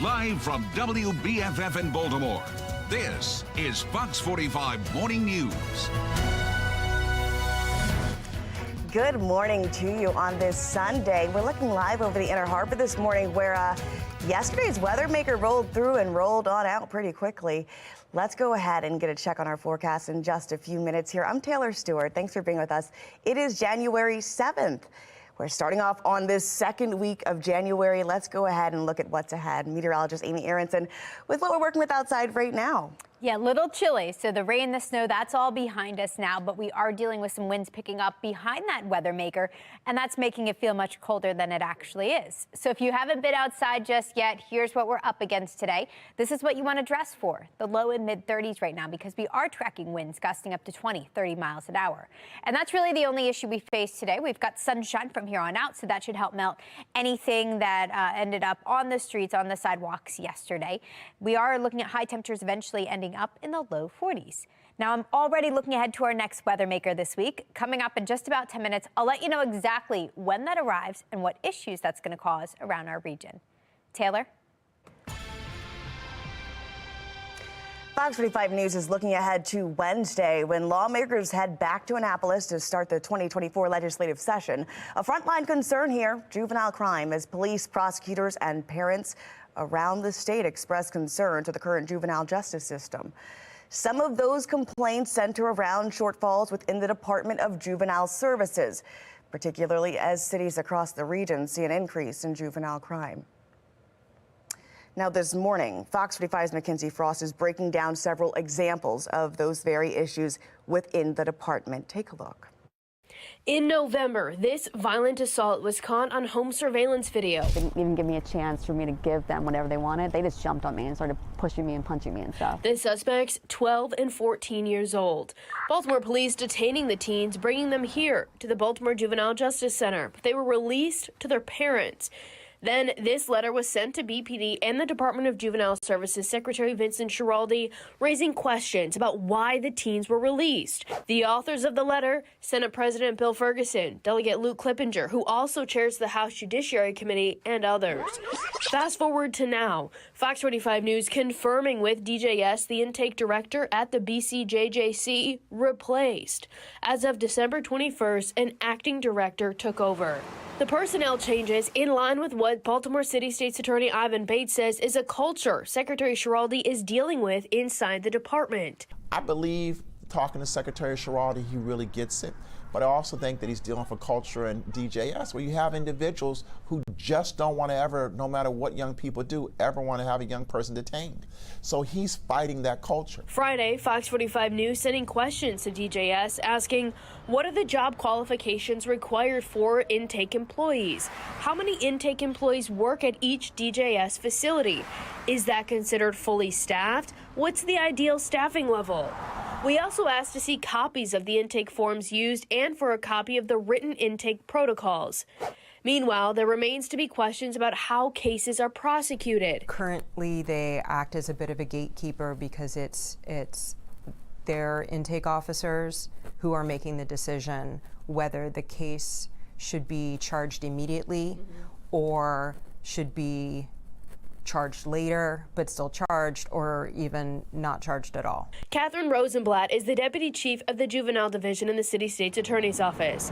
Live from WBFF in Baltimore, this is Fox 45 Morning News. Good morning to you on this Sunday. We're looking live over the Inner Harbor this morning where yesterday's weather maker rolled through and rolled on out pretty quickly. Let's go ahead and get a check on our forecast in just a few minutes here. I'm Taylor Stewart. Thanks for being with us. It is January 7th. We're starting off on this second week of January. Let's go ahead and look at what's ahead. Meteorologist Amy Aronson with what we're working with outside right now. Yeah, a little chilly. So the rain, the snow, that's all behind us now. But we are dealing with some winds picking up behind that weather maker. And that's making it feel much colder than it actually is. So if you haven't been outside just yet, here's what we're up against today. This is what you want to dress for. The low and mid 30s right now, because we are tracking winds gusting up to 20, 30 miles an hour. And that's really the only issue we face today. We've got sunshine from here on out, so that should help melt anything that ended up on the streets, on the sidewalks yesterday. We are looking at high temperatures eventually ending up in the low 40s. Now, I'm already looking ahead to our next weather maker this week. Coming up in just about 10 minutes, I'll let you know exactly when that arrives and what issues that's going to cause around our region. Taylor? Fox 45 News is looking ahead to Wednesday when lawmakers head back to Annapolis to start the 2024 legislative session. A frontline concern here, juvenile crime, as police, prosecutors, and parents around the state express concern to the current juvenile justice system. Some of those complaints center around shortfalls within the Department of Juvenile Services, particularly as cities across the region see an increase in juvenile crime. Now this morning, Fox 45's Mackenzie Frost is breaking down several examples of those very issues within the department. Take a look. In November, this violent assault was caught on home surveillance video. They didn't even give me a chance for me to give them whatever they wanted. They just jumped on me and started pushing me and punching me and stuff. The suspects, 12 and 14 years old. Baltimore police detaining the teens, bringing them here to the Baltimore Juvenile Justice Center. But they were released to their parents. Then this letter was sent to BPD and the Department of Juvenile Services Secretary Vincent Schiraldi, raising questions about why the teens were released. The authors of the letter, Senate President Bill Ferguson, Delegate Luke Clippinger, who also chairs the House Judiciary Committee, and others. Fast forward to now, Fox 45 News confirming with DJS, the intake director at the BCJJC, replaced. As of December 21st, an acting director took over. The personnel changes, in line with what Baltimore City State's Attorney Ivan Bates says is a culture Secretary Schiraldi is dealing with inside the department. I believe, talking to Secretary Schiraldi, he really gets it. But I also think that he's dealing with culture in DJS, where you have individuals who just don't want to ever, no matter what young people do, ever want to have a young person detained. So he's fighting that culture. Friday, Fox 45 News sending questions to DJS asking, what are the job qualifications required for intake employees? How many intake employees work at each DJS facility? Is that considered fully staffed? What's the ideal staffing level? We also asked to see copies of the intake forms used and for a copy of the written intake protocols. Meanwhile, there remains to be questions about how cases are prosecuted. Currently, they act as a bit of a gatekeeper because it's their intake officers who are making the decision whether the case should be charged immediately or should be charged later, but still charged, or even not charged at all. Catherine Rosenblatt is the deputy chief of the juvenile division in the city state's attorney's office.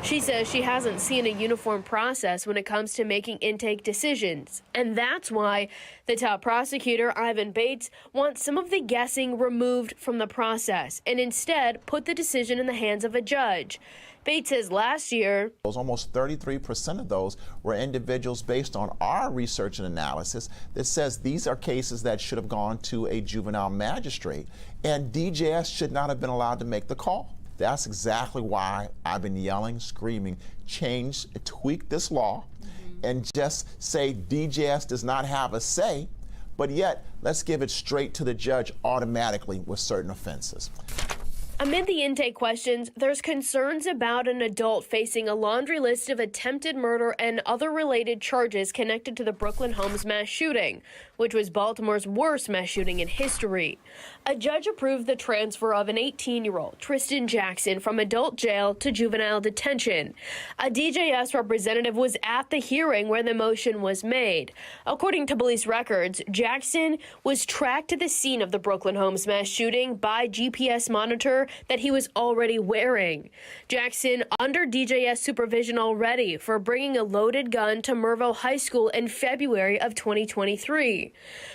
She says she hasn't seen a uniform process when it comes to making intake decisions, and that's why the top prosecutor, Ivan Bates, wants some of the guessing removed from the process and instead put the decision in the hands of a judge. Bates says last year, almost 33% of those were individuals based on our research and analysis that says these are cases that should have gone to a juvenile magistrate, and DJS should not have been allowed to make the call. That's exactly why I've been yelling, screaming, change, tweak this law, and just say DJS does not have a say, but yet let's give it straight to the judge automatically with certain offenses. Amid the intake questions, there's concerns about an adult facing a laundry list of attempted murder and other related charges connected to the Brooklyn Homes mass shooting. which was Baltimore's worst mass shooting in history. A judge approved the transfer of an 18-year-old, Tristan Jackson, from adult jail to juvenile detention. A DJS representative was at the hearing where the motion was made. According to police records, Jackson was tracked to the scene of the Brooklyn Homes mass shooting by GPS monitor that he was already wearing. Jackson under DJS supervision already for bringing a loaded gun to Merville High School in February of 2023.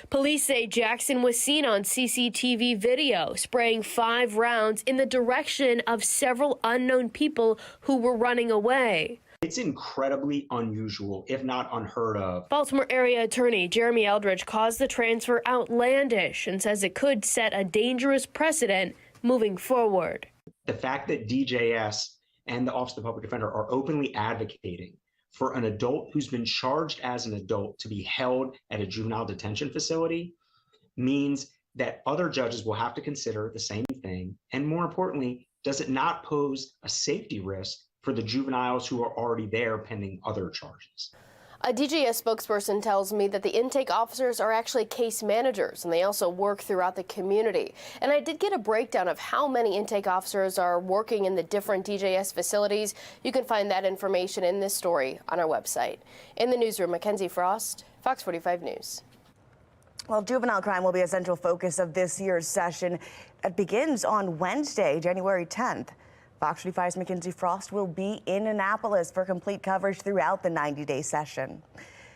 Police say Jackson was seen on CCTV video spraying 5 rounds in the direction of several unknown people who were running away. It's incredibly unusual, if not unheard of. Baltimore area attorney Jeremy Eldridge calls the transfer outlandish and says it could set a dangerous precedent moving forward. The fact that DJS and the Office of the Public Defender are openly advocating for an adult who's been charged as an adult to be held at a juvenile detention facility means that other judges will have to consider the same thing. And more importantly, does it not pose a safety risk for the juveniles who are already there pending other charges? A DJS spokesperson tells me that the intake officers are actually case managers, and they also work throughout the community. And I did get a breakdown of how many intake officers are working in the different DJS facilities. You can find that information in this story on our website. In the newsroom, Mackenzie Frost, Fox 45 News. Well, juvenile crime will be a central focus of this year's session. It begins on Wednesday, January 10th. Fox 45's Mackenzie Frost will be in Annapolis for complete coverage throughout the 90-day session.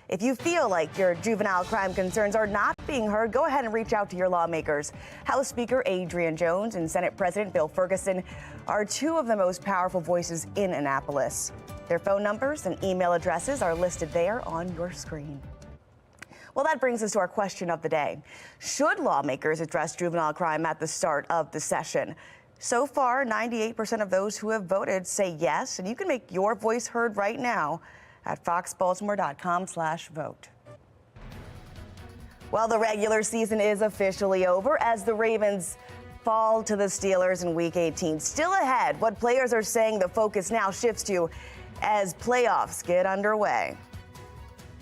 If you feel like your juvenile crime concerns are not being heard, go ahead and reach out to your lawmakers. House Speaker Adrian Jones and Senate President Bill Ferguson are two of the most powerful voices in Annapolis. Their phone numbers and email addresses are listed there on your screen. Well, that brings us to our question of the day. Should lawmakers address juvenile crime at the start of the session? So far, 98% of those who have voted say yes, and you can make your voice heard right now at foxbaltimore.com/vote. Well, the regular season is officially over as the Ravens fall to the Steelers in Week 18. Still ahead, what players are saying the focus now shifts to as playoffs get underway.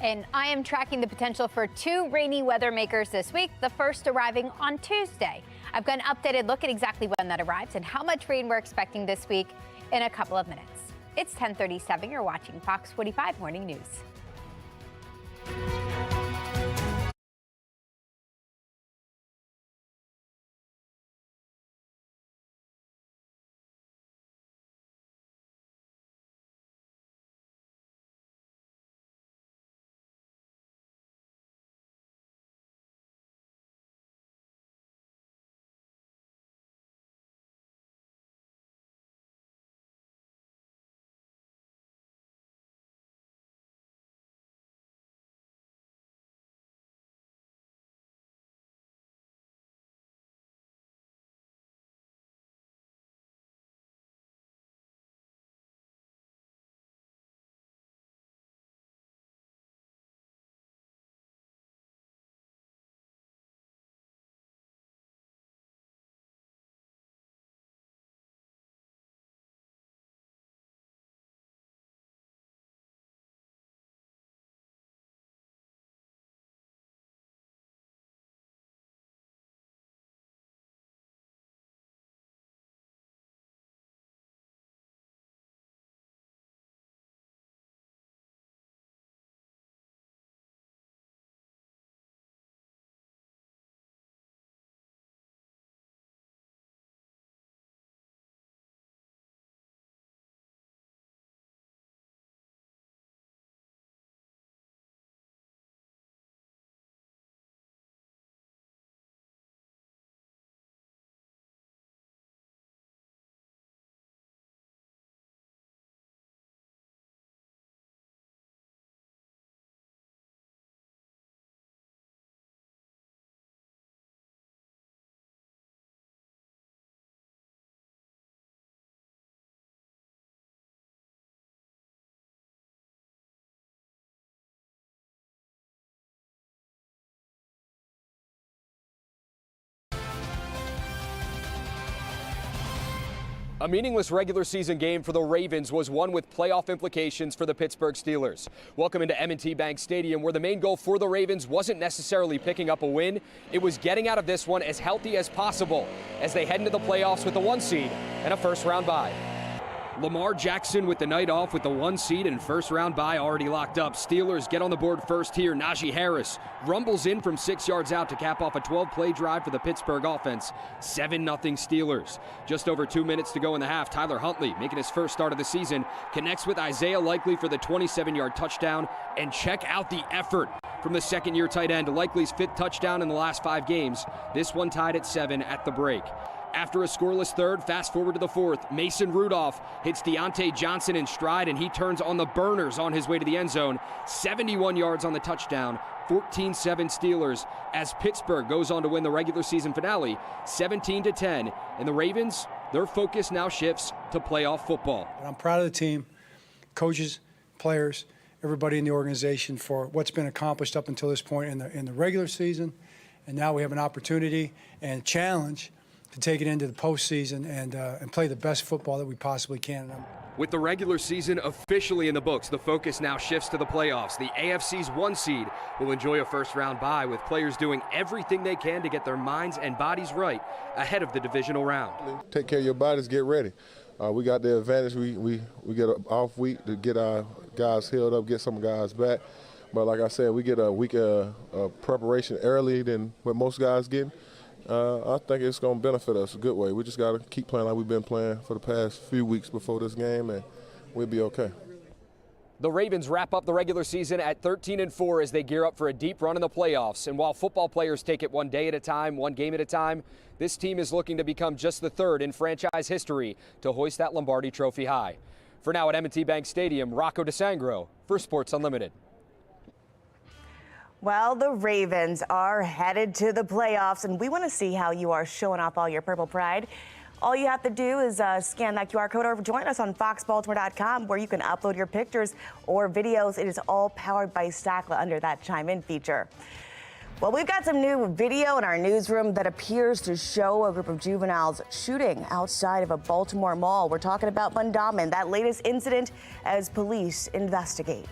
And I am tracking the potential for 2 rainy weather makers this week, the first arriving on Tuesday. I've got an updated look at exactly when that arrives and how much rain we're expecting this week in a couple of minutes. It's 10:37. You're watching Fox 45 Morning News. A meaningless regular season game for the Ravens was one with playoff implications for the Pittsburgh Steelers. Welcome into M&T Bank Stadium, where the main goal for the Ravens wasn't necessarily picking up a win. It was getting out of this one as healthy as possible as they head into the playoffs with the 1 seed and a first-round bye. Lamar Jackson with the night off with the 1 seed and first-round bye already locked up. Steelers get on the board first here. Najee Harris rumbles in from 6 yards out to cap off a 12-play drive for the Pittsburgh offense. 7-0 Steelers. Just over 2 minutes to go in the half. Tyler Huntley, making his first start of the season, connects with Isaiah Likely for the 27-yard touchdown. And check out the effort from the second-year tight end. Likely's 5th touchdown in the last 5 games. This one tied at 7 at the break. After a scoreless third, fast forward to the 4th, Mason Rudolph hits Deontay Johnson in stride, and he turns on the burners on his way to the end zone. 71 yards on the touchdown, 14-7 Steelers, as Pittsburgh goes on to win the regular season finale, 17-10. And the Ravens, their focus now shifts to playoff football. I'm proud of the team, coaches, players, everybody in the organization for what's been accomplished up until this point in the regular season. And now we have an opportunity and challenge to take it into the postseason and play the best football that we possibly can. With the regular season officially in the books, the focus now shifts to the playoffs. The AFC's 1 seed will enjoy a first-round bye, with players doing everything they can to get their minds and bodies right ahead of the divisional round. Take care of your bodies, get ready. We got the advantage. We get an off week to get our guys healed up, get some guys back. But like I said, we get a week of preparation early than what most guys get. I think it's going to benefit us a good way. We just got to keep playing like we've been playing for the past few weeks before this game, and we'll be okay. The Ravens wrap up the regular season at 13-4 as they gear up for a deep run in the playoffs. And while football players take it one day at a time, one game at a time, this team is looking to become just the 3rd in franchise history to hoist that Lombardi Trophy high. For now at M&T Bank Stadium, Rocco DeSangro for Sports Unlimited. Well, the Ravens are headed to the playoffs, and we want to see how you are showing off all your purple pride. All you have to do is scan that QR code or join us on FOX45, where you can upload your pictures or videos. It is all powered by Stackla under that Chime In feature. Well, we've got some new video in our newsroom that appears to show a group of juveniles shooting outside of a Baltimore mall. We're talking about Bundaman, that latest incident as police investigate.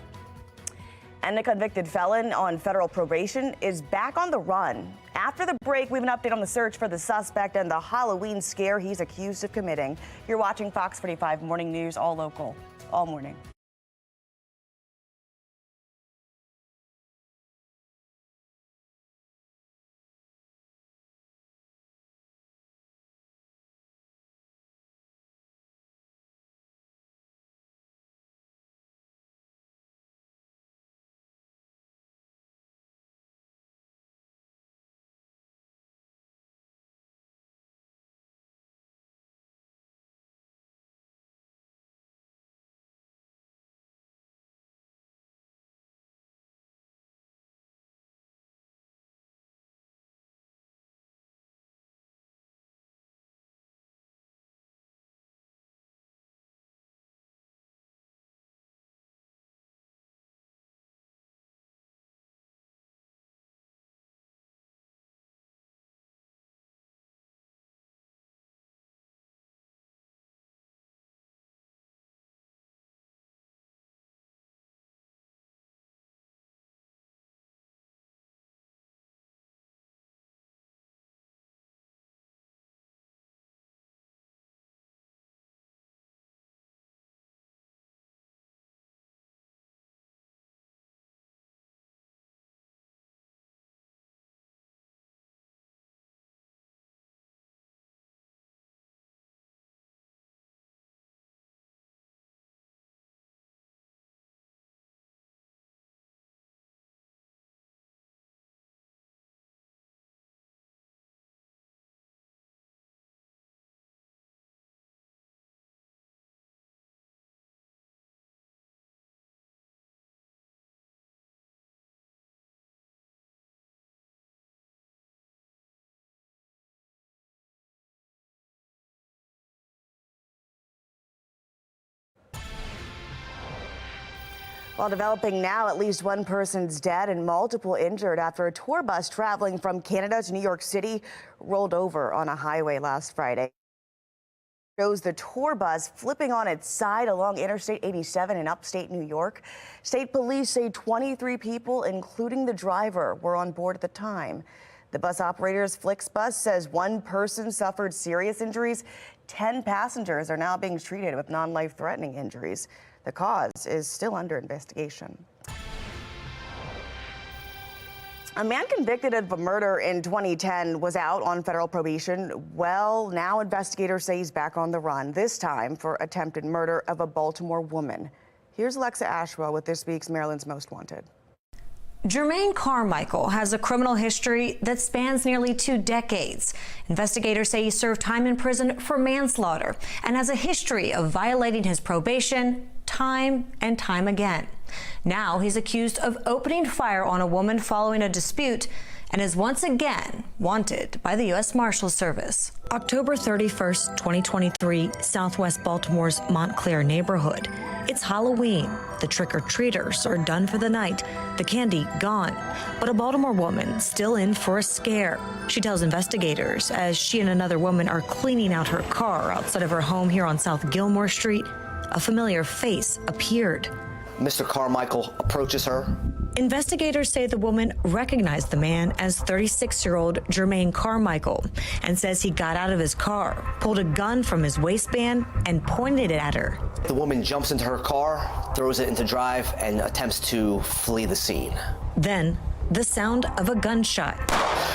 And a convicted felon on federal probation is back on the run. After the break, we have an update on the search for the suspect and the Halloween scare he's accused of committing. You're watching Fox 45 Morning News, all local, all morning. While developing now, at least one person's dead and multiple injured after a tour bus traveling from Canada to New York City rolled over on a highway last Friday. shows the tour bus flipping on its side along Interstate 87 in upstate New York. State police say 23 people, including the driver, were on board at the time. The bus operator's Flixbus says one person suffered serious injuries. 10 passengers are now being treated with non-life-threatening injuries. The cause is still under investigation. A man convicted of a murder in 2010 was out on federal probation. Well, now investigators say he's back on the run, this time for attempted murder of a Baltimore woman. Here's Alexa Ashwell with this week's Maryland's Most Wanted. Jermaine Carmichael has a criminal history that spans nearly 2 decades. Investigators say he served time in prison for manslaughter and has a history of violating his probation time and time again. Now he's accused of opening fire on a woman following a dispute and is once again wanted by the U.S. Marshals Service. October 31st, 2023, Southwest Baltimore's Montclair neighborhood. It's Halloween. The trick-or-treaters are done for the night, the candy gone. But a Baltimore woman still in for a scare. She tells investigators as she and another woman are cleaning out her car outside of her home here on South Gilmore Street, a familiar face appeared. Mr. Carmichael approaches her. Investigators say the woman recognized the man as 36-year-old Jermaine Carmichael and says he got out of his car, pulled a gun from his waistband, and pointed it at her. The woman jumps into her car, throws it into drive, and attempts to flee the scene. Then, the sound of a gunshot.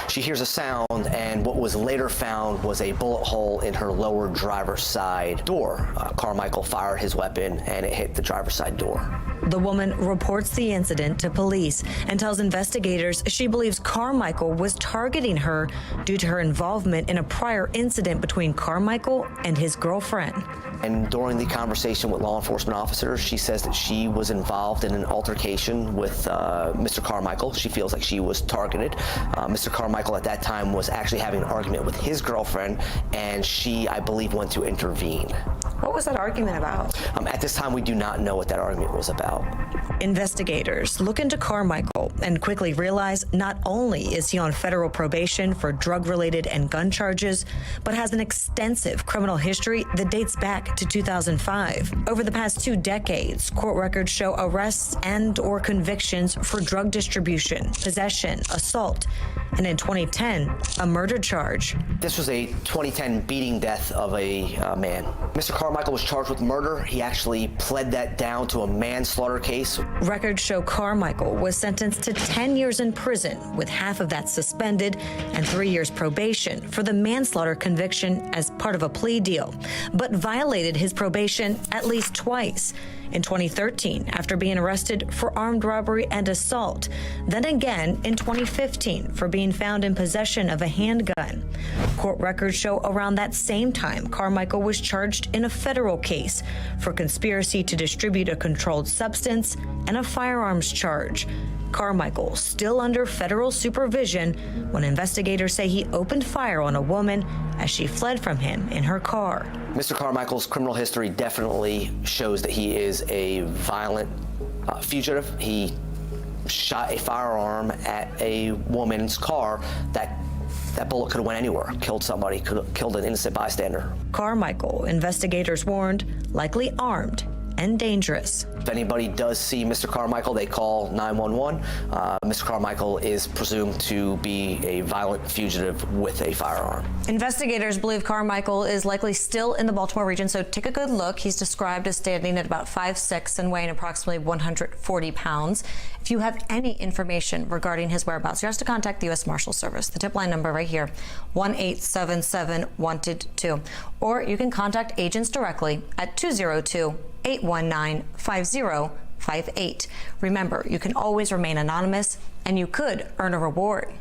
She hears a sound, and what was later found was a bullet hole in her lower driver's side door. Carmichael fired his weapon, and it hit the driver's side door. The woman reports the incident to police and tells investigators she believes Carmichael was targeting her due to her involvement in a prior incident between Carmichael and his girlfriend. And during the conversation with law enforcement officers, she says that she was involved in an altercation with Mr. Carmichael. She feels like she was targeted. Mr. Carmichael at that time was actually having an argument with his girlfriend, and she, I believe, went to intervene. What was that argument about? At this time, we do not know what that argument was about. Investigators look into Carmichael and quickly realize not only is he on federal probation for drug-related and gun charges, but has an extensive criminal history that dates back to 2005. Over the past 2 decades, court records show arrests and/or convictions for drug distribution, possession, assault, and in 2010, a murder charge. This was a 2010 beating death of a man. Mr. Carmichael was charged with murder. He actually pled that down to a manslaughter case. Records show Carmichael was sentenced to 10 years in prison, with half of that suspended, and 3 years probation for the manslaughter conviction as part of a plea deal, but violated his probation at least twice. In 2013, after being arrested for armed robbery and assault, then again in 2015 for being found in possession of a handgun. Court records show around that same time, Carmichael was charged in a federal case for conspiracy to distribute a controlled substance and a firearms charge. Carmichael still under federal supervision when investigators say he opened fire on a woman as she fled from him in her car. Mr. Carmichael's criminal history definitely shows that he is a violent fugitive. He shot a firearm at a woman's car. That bullet could have went anywhere, killed somebody, could have killed an innocent bystander. Carmichael, investigators warned, likely armed and dangerous. If anybody does see Mr. Carmichael, they call 911. Mr. Carmichael is presumed to be a violent fugitive with a firearm. Investigators believe Carmichael is likely still in the Baltimore region, so take a good look. He's described as standing at about 5'6" and weighing approximately 140 pounds. If you have any information regarding his whereabouts, you're asked to contact the U.S. Marshals Service. The tip line number right here, 1-877-WANTED-2. Or you can contact agents directly at 202-819-5058. Remember, you can always remain anonymous, and you could earn a reward.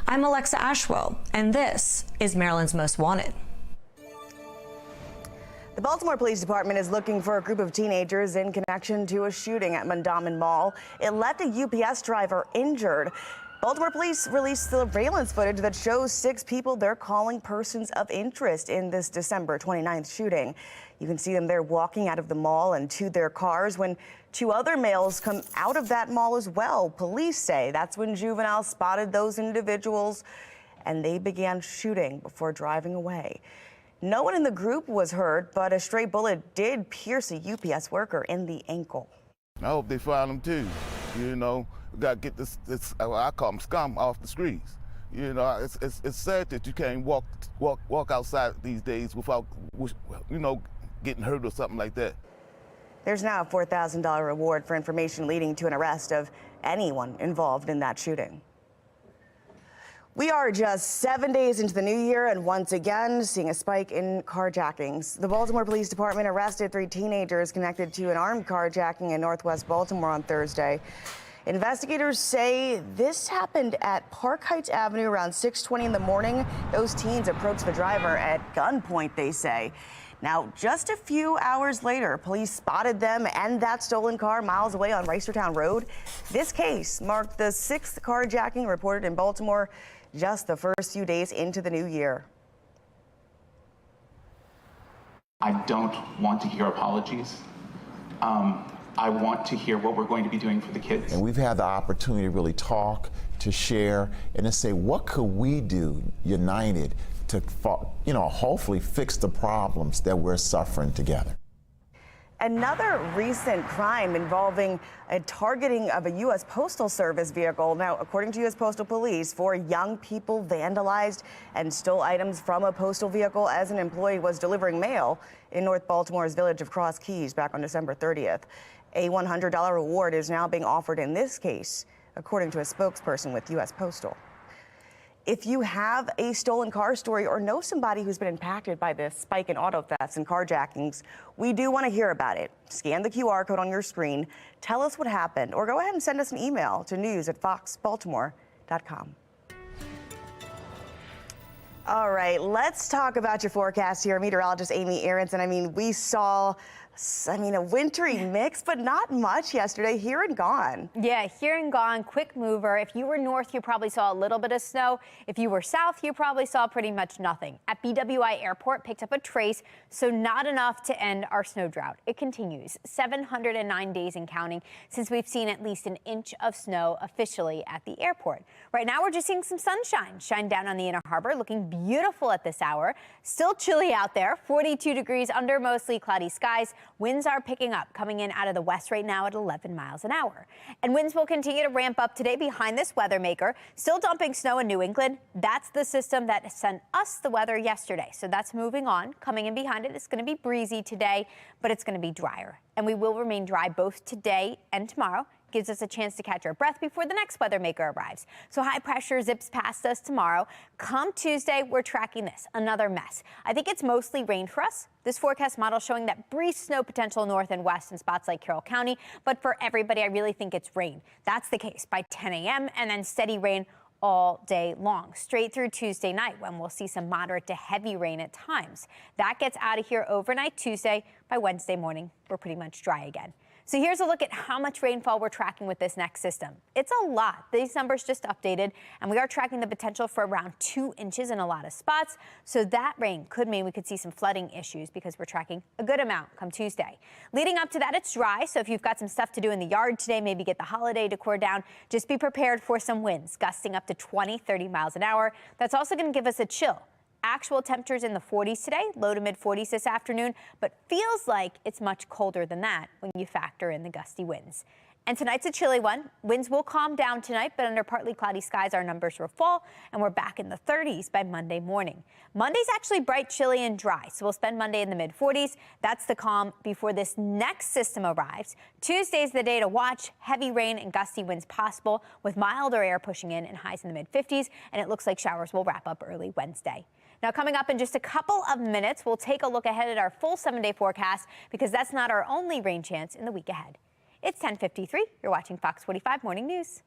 I'm Alexa Ashwell, and this is Maryland's Most Wanted. The Baltimore Police Department is looking for a group of teenagers in connection to a shooting at Mondawmin Mall. It left a UPS driver injured. Baltimore police released surveillance footage that shows 6 people they're calling persons of interest in this December 29th shooting. You can see them there walking out of the mall and to their cars when 2 other males come out of that mall as well. Police say that's when Juvenile spotted those individuals and they began shooting before driving away. No one in the group was hurt, but a stray bullet did pierce a UPS worker in the ankle. I hope they find them too. You know, we got to get this I call them scum off the streets. You know, it's sad that you can't walk outside these days without, you know, getting hurt or something like that. There's now a $4,000 reward for information leading to an arrest of anyone involved in that shooting. We are just 7 days into the new year and once again seeing a spike in carjackings. The Baltimore Police Department arrested 3 teenagers connected to an armed carjacking in Northwest Baltimore on Thursday. Investigators say this happened at Park Heights Avenue around 6:20 in the morning. Those teens approached the driver at gunpoint, they say. Now, just a few hours later, police spotted them and that stolen car miles away on Reisterstown Road. This case marked the 6th carjacking reported in Baltimore just the first few days into the new year. I don't want to hear apologies. I want to hear what we're going to be doing for the kids. And we've had the opportunity to really talk, to share, and to say, what could we do united to, you know, hopefully fix the problems that we're suffering together. Another recent crime involving a targeting of a U.S. Postal Service vehicle. Now, according to U.S. Postal Police, 4 young people vandalized and stole items from a postal vehicle as an employee was delivering mail in North Baltimore's village of Cross Keys back on December 30th. A $100 reward is now being offered in this case, according to a spokesperson with U.S. Postal. If you have a stolen car story or know somebody who's been impacted by this spike in auto thefts and carjackings, we do want to hear about it. Scan the QR code on your screen, tell us what happened, or go ahead and send us an email to news@foxbaltimore.com. All right, let's talk about your forecast here. Meteorologist Amy Aronson. I mean, we saw a wintry mix, but not much yesterday. Here and gone. Yeah, here and gone, quick mover. If you were north, you probably saw a little bit of snow. If you were south, you probably saw pretty much nothing. At BWI Airport, picked up a trace, so not enough to end our snow drought. It continues, 709 days and counting since we've seen at least an inch of snow officially at the airport. Right now, we're just seeing some sunshine. Shine down on the Inner Harbor, looking beautiful at this hour. Still chilly out there, 42 degrees under mostly cloudy skies. Winds are picking up, coming in out of the west right now at 11 miles an hour. And winds will continue to ramp up today behind this weather maker. Still dumping snow in New England. That's the system that sent us the weather yesterday. So that's moving on. Coming in behind it, it's going to be breezy today, but it's going to be drier. And we will remain dry both today and tomorrow. Gives us a chance to catch our breath before the next weather maker arrives. So high pressure zips past us tomorrow. Come Tuesday, we're tracking this, another mess. I think it's mostly rain for us. This forecast model showing that brief snow potential north and west in spots like Carroll County. But for everybody, I really think it's rain. That's the case by 10 a.m. and then steady rain all day long, straight through Tuesday night when we'll see some moderate to heavy rain at times. That gets out of here overnight Tuesday. By Wednesday morning, we're pretty much dry again. So here's a look at how much rainfall we're tracking with this next system. It's a lot. These numbers just updated, and we are tracking the potential for around 2 inches in a lot of spots. So that rain could mean we could see some flooding issues because we're tracking a good amount come Tuesday. Leading up to that, it's dry. So if you've got some stuff to do in the yard today, maybe get the holiday decor down, just be prepared for some winds gusting up to 20, 30 miles an hour. That's also going to give us a chill. Actual temperatures in the 40s today, low to mid 40s this afternoon, but feels like it's much colder than that when you factor in the gusty winds. And tonight's a chilly one. Winds will calm down tonight, but under partly cloudy skies, our numbers will fall, and we're back in the 30s by Monday morning. Monday's actually bright, chilly, and dry, so we'll spend Monday in the mid 40s. That's the calm before this next system arrives. Tuesday's the day to watch. Heavy rain and gusty winds possible with milder air pushing in and highs in the mid 50s, and it looks like showers will wrap up early Wednesday. Now, coming up in just a couple of minutes, we'll take a look ahead at our full 7-day forecast because that's not our only rain chance in the week ahead. It's 10:53. You're watching Fox 45 Morning News.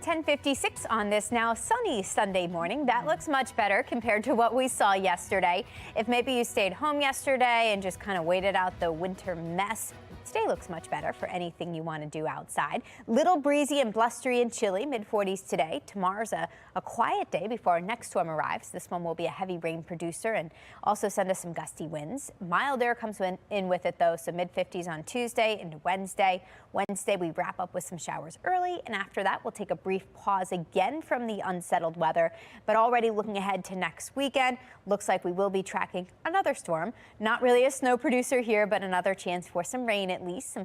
10:56 on this now sunny Sunday morning. That looks much better compared to what we saw yesterday. If maybe you stayed home yesterday and just kind of waited out the winter mess, today looks much better for anything you want to do outside. Little breezy and blustery and chilly, mid-40s today. Tomorrow's a quiet day before our next storm arrives. This one will be a heavy rain producer and also send us some gusty winds. Mild air comes in with it, though, so mid-50s on Tuesday into Wednesday. Wednesday, we wrap up with some showers early, and after that, we'll take a brief pause again from the unsettled weather. But already looking ahead to next weekend, looks like we will be tracking another storm. Not really a snow producer here, but another chance for some rain at least. Some